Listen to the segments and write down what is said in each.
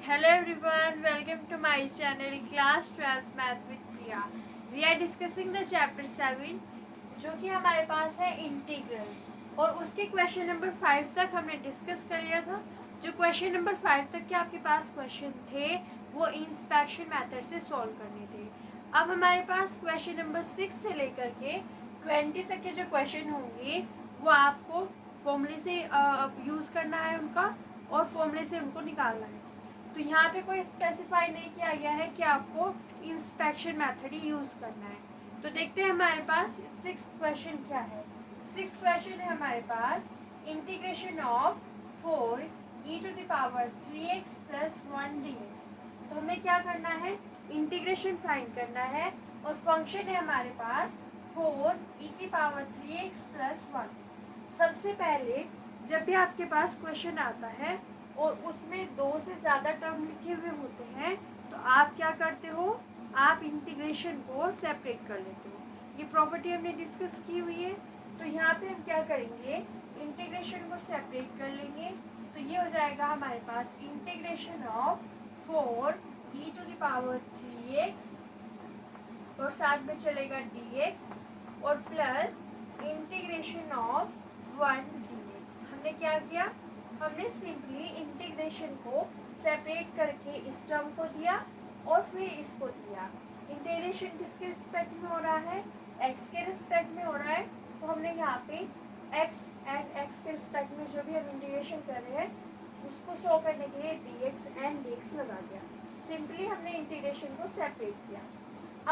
Hello everyone, welcome to my channel Class 12th Math with Priya. We are discussing the chapter 7 जो कि हमारे पास है integrals और उसके क्वेश्चन नंबर 5 तक हमने डिस्कस कर लिया था। जो क्वेश्चन नंबर 5 तक के आपके पास क्वेश्चन थे वो इंस्पेक्शन मेथड से सॉल्व करने थे। अब हमारे पास क्वेश्चन नंबर 6 से लेकर के 20 तक के जो क्वेश्चन होंगे वो आपको फॉर्मूले से यूज़ करना है उनका और फॉर्मूले से उनको निकालना है। तो यहाँ पे कोई स्पेसिफाई नहीं किया गया है कि आपको इंस्पेक्शन मेथड ही यूज़ करना है। तो देखते हैं हमारे पास 6th क्वेश्चन क्या है। 6th क्वेश्चन है हमारे पास integration of 4 e to the power 3x plus 1 dx। तो हमें क्या करना है, इंटीग्रेशन फाइंड करना है और फंक्शन है हमारे पास 4 e की पावर 3x प्लस 1। सबसे पहले जब भी आपके पास क्वेश्चन आता है और उसमें दो से ज़्यादा टर्म लिखे हुए होते हैं तो आप क्या करते हो, आप इंटीग्रेशन को सेपरेट कर लेते हो। ये प्रॉपर्टी हमने डिस्कस की हुई है। तो यहाँ पे हम क्या करेंगे, इंटीग्रेशन को सेपरेट कर लेंगे। तो ये हो जाएगा हमारे पास integration of 4 e to the power 3x और साथ में चलेगा dx और प्लस इंटीग्रेशन ऑफ 1 dx। हमने क्या किया, हमने सिंपली इंटीग्रेशन को सेपरेट करके इस टर्म को दिया और फिर इसको दिया। इंटीग्रेशन किसके रिस्पेक्ट में हो रहा है, x के रिस्पेक्ट में हो रहा है। तो हमने यहाँ पे x एंड x के रिस्पेक्ट में जो भी हम इंटीग्रेशन कर रहे हैं उसको शो करने के लिए dx एंड dx लगा दिया। सिंपली हमने इंटीग्रेशन को सेपरेट किया।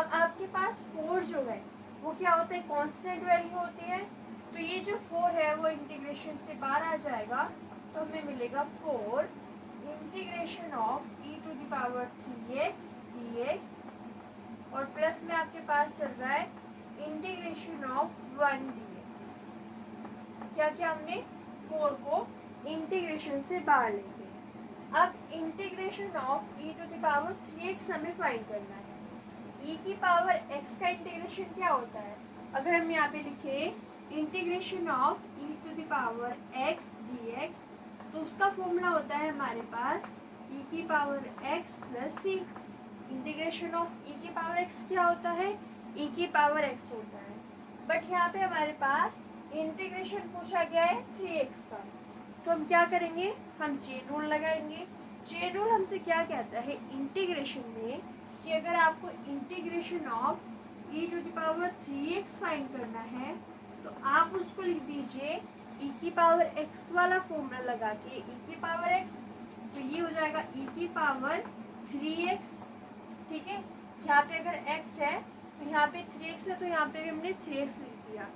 अब आपके पास 4 जो है वो क्या होता है, कांस्टेंट वैल्यू होती है। तो ये जो 4 है वो इंटीग्रेशन से बाहर आ जाएगा तो हमें मिलेगा 4 integration of e to the power 3x dx और प्लस में आपके पास चल रहा है इंटीग्रेशन ऑफ 1 dx। क्या क्या हमने 4 को इंटीग्रेशन से बाहर लेंगे। अब integration of e to the power 3x हमें फाइंड करना है। e की पावर x का इंटीग्रेशन क्या होता है, अगर हम यहाँ पे लिखे integration of e to the power x dx तो उसका फॉर्मूला होता है हमारे पास e की power x plus c। Integration of e की पावर x क्या होता है, e की पावर x होता है। बट यहाँ पे हमारे पास इंटीग्रेशन पूछा गया है 3x का। तो हम क्या करेंगे, हम चेन रूल लगाएंगे। चेन रूल हमसे क्या कहता है इंटीग्रेशन में कि अगर आपको integration of e to the power 3x find करना है तो आप उसको लिख दीजिए e की पावर x वाला फॉर्मूला लगा के e की पावर x। तो ये हो जाएगा e की पावर 3x। ठीक है, यहाँ पे अगर x है तो यहाँ पे 3x है तो यहाँ पे भी हमने 3x लिख दिया।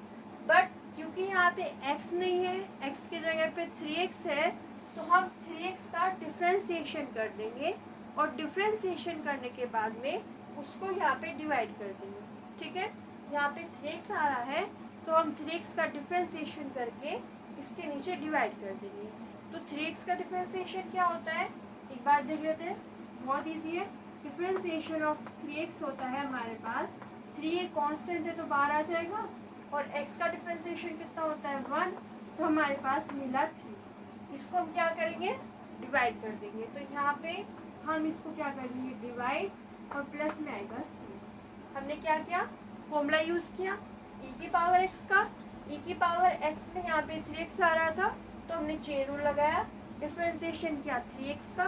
बट क्योंकि यहाँ पे x नहीं है, x की जगह पे 3x है तो हम 3x का डिफ्रेंसिएशन कर देंगे और डिफ्रेंसिएशन करने के बाद में उसको यहाँ पे डिवाइड कर देंगे। ठीक है, यहाँ पे 3x आ रहा है तो हम 3x का डिफ्रेंसिएशन करके इसके नीचे डिवाइड कर देंगे। तो 3x का डिफ्रेंसिएशन क्या होता है, एक बार देख लेते हैं, बहुत ईजी है। डिफ्रेंसिएशन ऑफ 3x होता है हमारे पास 3 एक कांस्टेंट है तो बाहर आ जाएगा और x का डिफ्रेंसिएशन कितना होता है 1, तो हमारे पास मिला 3। इसको हम क्या करेंगे, डिवाइड कर देंगे। तो यहाँ पे हम इसको क्या करेंगे, डिवाइड और प्लस में आएगा c। हमने क्या किया, फॉर्मूला यूज़ किया e की पावर x का। e की पावर x में यहाँ पे 3x आ रहा था तो हमने चेन रूल लगाया, डिफ्रेंसिएशन किया 3x का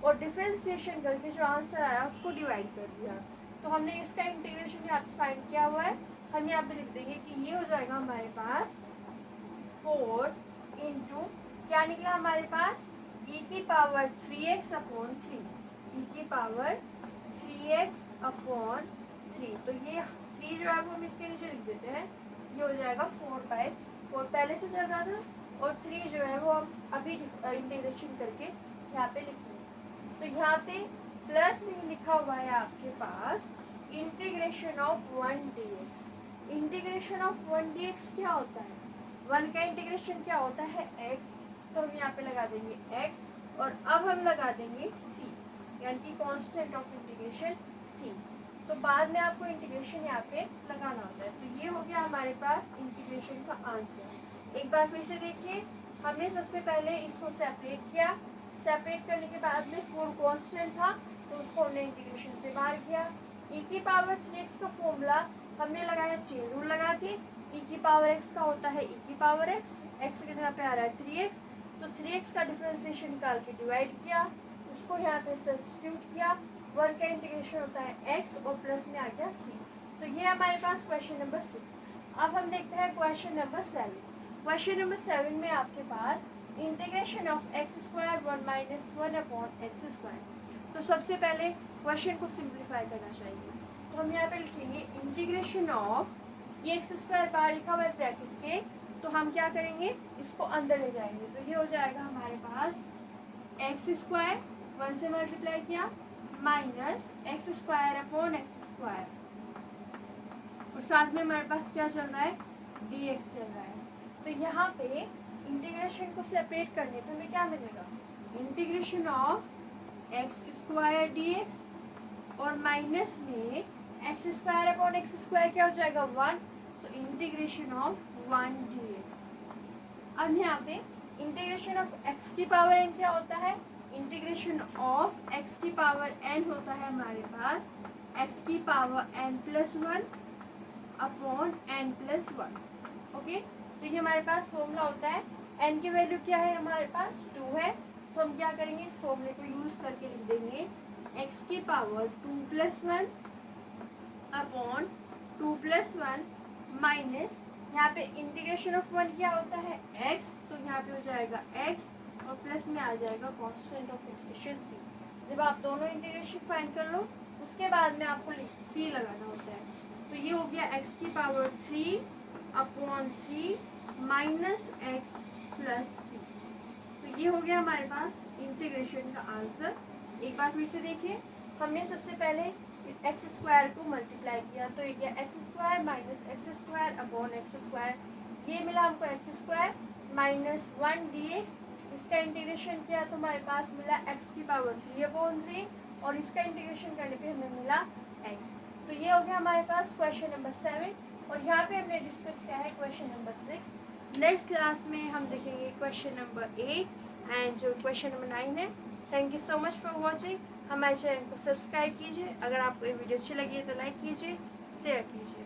और डिफ्रेंसिएशन करके जो आंसर आया उसको डिवाइड कर दिया। तो हमने इसका इंटीग्रेशन यहाँ पे फाइंड किया हुआ है। हम यहाँ पे लिख देंगे कि ये हो जाएगा हमारे पास 4 इंटू क्या निकला हमारे पास e की पावर 3x अपॉन 3, e की पावर 3x अपॉन 3। तो ये 3 जो है वो हम इसके नीचे लिख देते हैं, ये हो जाएगा 4/4 पहले से चल रहा था और 3 जो है वो हम अभी इंटीग्रेशन करके यहाँ पे लिखेंगे। तो यहाँ पे प्लस में लिखा हुआ है आपके पास integration of 1 dx। Integration of 1 dx क्या होता है, 1 का इंटीग्रेशन क्या होता है x, तो हम यहाँ पे लगा देंगे x और अब हम लगा देंगे c यानी कि कांस्टेंट ऑफ इंटीग्रेशन c। तो बाद में आपको इंटीग्रेशन यहाँ पे लगाना होता है। तो ये हो गया हमारे पास इंटीग्रेशन का आंसर। एक बार फिर से देखिए, हमने सबसे पहले इसको सेपरेट किया, सेपरेट करने के बाद में 4 कांस्टेंट था तो उसको हमने इंटीग्रेशन से बाहर किया। e की पावर 3x का फॉर्मूला हमने लगाया चेन रूल लगा के। e की पावर x का होता है e की पावर x, x की जगह पे आ रहा है 3x, तो 3x का डिफरेंशिएशन निकाल के डिवाइड किया, उसको यहाँ पे सब्स्टिट्यूट किया। 1 का इंटीग्रेशन होता है x और प्लस में आ गया c। तो ये हमारे पास क्वेश्चन नंबर 6। अब हम देखते हैं क्वेश्चन नंबर 7। क्वेश्चन नंबर 7 में आपके पास integration of x square 1 minus 1 upon x square. तो सबसे पहले क्वेश्चन को सिंप्लीफाई करना चाहिए, तो हम यहाँ पे लिखेंगे इंटीग्रेशन ऑफ ये एक्स स्क्वायर बाहर लिखा हुआ है ब्रैकेट के, तो हम क्या करेंगे इसको अंदर ले जाएंगे, तो ये हो जाएगा हमारे पास एक्स स्क्वायर 1 से मल्टीप्लाई किया minus x square upon x square, और साथ में हमारे पास क्या चल रहा है dx चल रहा है। तो यहाँ पे इंटीग्रेशन को सेपरेट करने पे हमें क्या मिलेगा, integration of x square dx और माइनस में x square upon x square क्या हो जाएगा 1, सो इंटीग्रेशन ऑफ 1 dx। अब यहाँ पे इंटीग्रेशन ऑफ एक्स की पावर n क्या होता है, इंटीग्रेशन ऑफ एक्स की पावर n होता है हमारे पास एक्स की power n plus 1 upon n plus 1। Okay, तो ये हमारे पास फॉर्मूला होता है। n की वैल्यू क्या है हमारे पास 2 है, तो हम क्या करेंगे इस फॉर्मूले को यूज करके लिख देंगे x की power 2 plus 1 upon 2 plus 1 minus यहाँ पे इंटीग्रेशन ऑफ 1 क्या होता है x, तो यहाँ पे हो जाएगा x और प्लस में आ जाएगा कांस्टेंट ऑफ इंटीग्रेशन c। जब आप दोनों इंटीग्रेशन फाइंड कर लो उसके बाद में आपको c लगाना होता है, तो ये हो गया x की power 3 upon 3 minus x plus C. तो ये हो गया हमारे पास इंटीग्रेशन का आंसर। एक बार फिर से देखिए, हमने सबसे पहले एक्स स्क्वायर को मल्टीप्लाई किया, तो ये गया x square minus x square upon x square, ये मिला हमको एक्स स्क्वायर माइनस 1 dx। इसका इंटीग्रेशन किया तो हमारे पास मिला एक्स की पावर 3 अपॉन 3 और इसका इंटीग्रेशन करने पे हमें मिला एक्स। तो ये हो गया हमारे पास क्वेश्चन नंबर 7 और यहाँ पे हमने डिस्कस किया है क्वेश्चन नंबर 6। नेक्स्ट क्लास में हम देखेंगे क्वेश्चन नंबर 8 एंड जो क्वेश्चन नंबर 9 है। Thank you so much for watching. हमारे चैनल को सब्सक्राइब कीजिए, अगर आपको ये वीडियो अच्छी लगी है तो लाइक कीजिए, शेयर कीजिए।